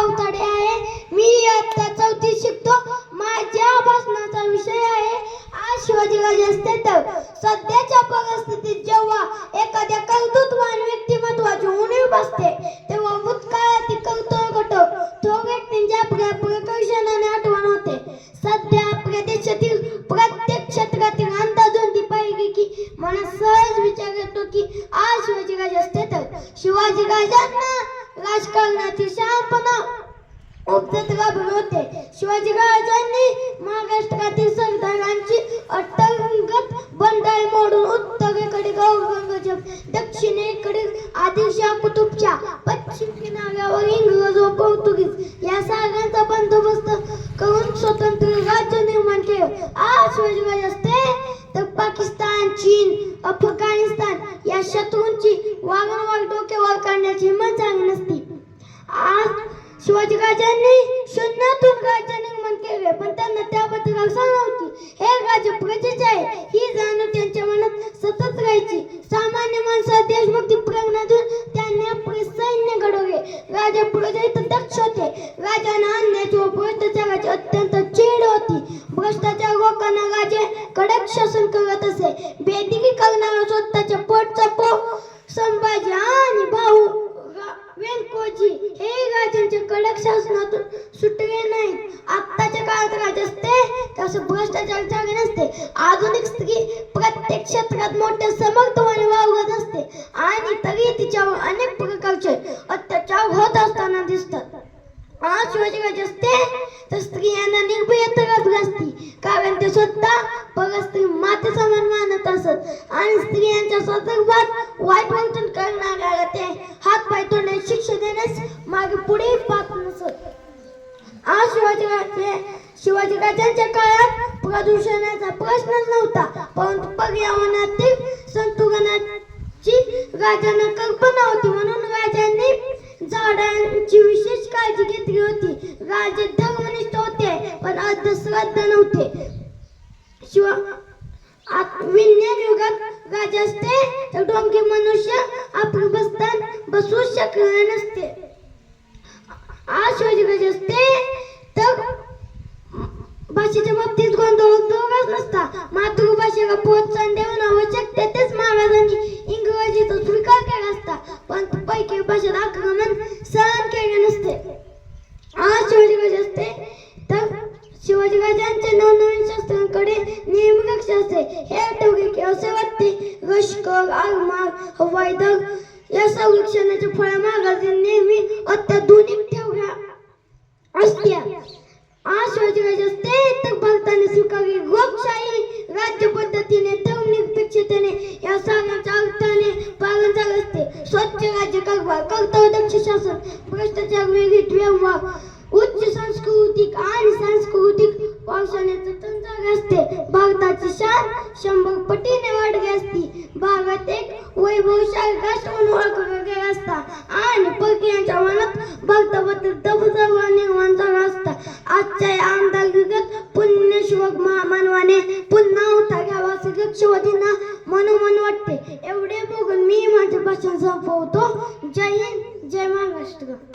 अवताडे आहे. मी आता 4थी शिकतो. माझ्या भाषणाचा विषय आहे आज शिवाजीराजे असते तर. सध्याच्या परिस्थितीत जेव्हा एखाद्या कर्तृत्ववान व्यक्तिमत्वाची उणीव भासते तेव्हा भूतकाळातील कर्तव्य घटक थोर व्यक्तींच्या आपल्या प्रकर्षाने आठवण होते. सध्या आपल्या देशातील प्रत्येक क्षेत्रातील अंदाधुंदी पाहिली की मला सहज विचार येतो की आज शिवाजीराजे असते तर. शिवाजीराजांना राजकारणातील शहाणपणा उपजत गाभण होते. शिवाजीराजांनी महाराष्ट्रातील सरदारांची अंतर्गत बंडाळी मोडून उत्तरेकडे औरंगजेब, दक्षिणेकडे आदिलशाह कुतुबशाह, पश्चिम किनाऱ्यावर इंग्रज व पोर्तुगीज या सागरांचा बंदोबस्त करून स्वतंत्र राज्य निर्माण केले. आज शिवाजीराजे असते तर पाकिस्तान, चीन, अफगाणिस्तान या शत्रूंची वारंवार डोक्यावर काढण्याची हिंमत झाली नसती. आज शिवाजीराजांनी शून्यातून राज्य निर्माण केले पण त्यांना त्याबद्दल आशा नव्हती. हे राज्य प्रजेचे आहे ही जाणीव त्यांच्या मनात सतत राहायची. सामान्य माणसाला देशभक्ती प्रेरणा देऊन त्यांनी आपले सैन्य घडवले. राजे प्रजेत दक्ष होते. राजांना अन्यायाची व भ्रष्टाचाराची अत्यंत चीड होती. भ्रष्टाचार लोकांना राजे कडक शासन करत असे. बेदिकी करणारा स्वतःच्या पोटचा संभाजी आणि भाऊ व्यंकोजी हे राजांच्या कडक शासनातून सुटले नाहीत. आत्ताच्या काळात राजे असते तसं भ्रष्टाचार चालले नसते. आधुनिक स्त्री प्रत्येक क्षेत्रात मोठ्या समर्थपणे वावरत असते आणि तरी तिच्यावर अनेक प्रकारचे अत्याचार होत असताना दिसतात. आज शिवाजीराजे असते तर स्त्रियांना निर्भयता असती कारण ते स्वतः परस्त्री माते समान मानत असत आणि स्त्रियांच्या संदर्भात वाईट वर्तन करणाऱ्याला ते हात पाय तोडण्याची शिक्षा देण्यास मागे पुढे पाहत नसत. आज शिवाजीराजांच्या काळात प्रदूषणाचा प्रश्नच नव्हता परंतु पर्यावरणातील संतुलनाची राजांना कल्पना होती. म्हणून राजांनी झाडांची विशेष काळजी घेतली होती. राजे धर्मनिष्ठ होते पण अंधश्रद्धा नव्हते. विज्ञान युगात राजे असते तर डोंगी मनुष्य आपले बस्तान बसवू शकले नसते. आज शिवाजीराजे असते तर भाषेच्या बाबतीत गोंधळच नसता. मातृभाषेला प्रोत्साहन देऊन आवश्यक तेच महाराजांनी इंग्रजीचा स्वीकार केला असता पण पैकी भाषेत आक्रमण सहन केले नसते. आज शिवाजीराजे असते तर शिवाजीराजांच्या नवनवीन शस्त्रांकडे नेहमी लक्ष असते. हे आठवले की असे वाटते लष्कर, आरमार, हवाई दल या संरक्षणाच्या फळ्या महाराजांनी नेहमी अत्याधुनिक ठेवल्या असत्या. आज शिवाजीराजे असते तर भारताने स्वीकारली लोकशाही राज्य पद्धतीने धर्मनिरपेक्षतेने या सागराच्या अर्थाने पालन झाले असते. स्वच्छ राज्य कारभार, कर्तव्यदक्ष शासन, भ्रष्टाचार विरहित व्यवहार, उच्च सांस्कृतिक आणि सांस्कृतिक वारशाचे तंत्र असते. भारताची शान 100 पटीने वाढली असती. भारत एक वैभवशाली राष्ट्र म्हणून ओळखला गेला असता आणि परकीयांच्या मनात भारताबद्दल दबदबा निर्माण झाला असता. आजच्या या आमदारकीगत पुण्यशिवक महामानवाने पुन्हा होता घ्यावा असे लक्षवादींना मनोमन वाटते. एवढे बघून मी माझे भाषण संपवतो. जय हिंद, जय महाराष्ट्र.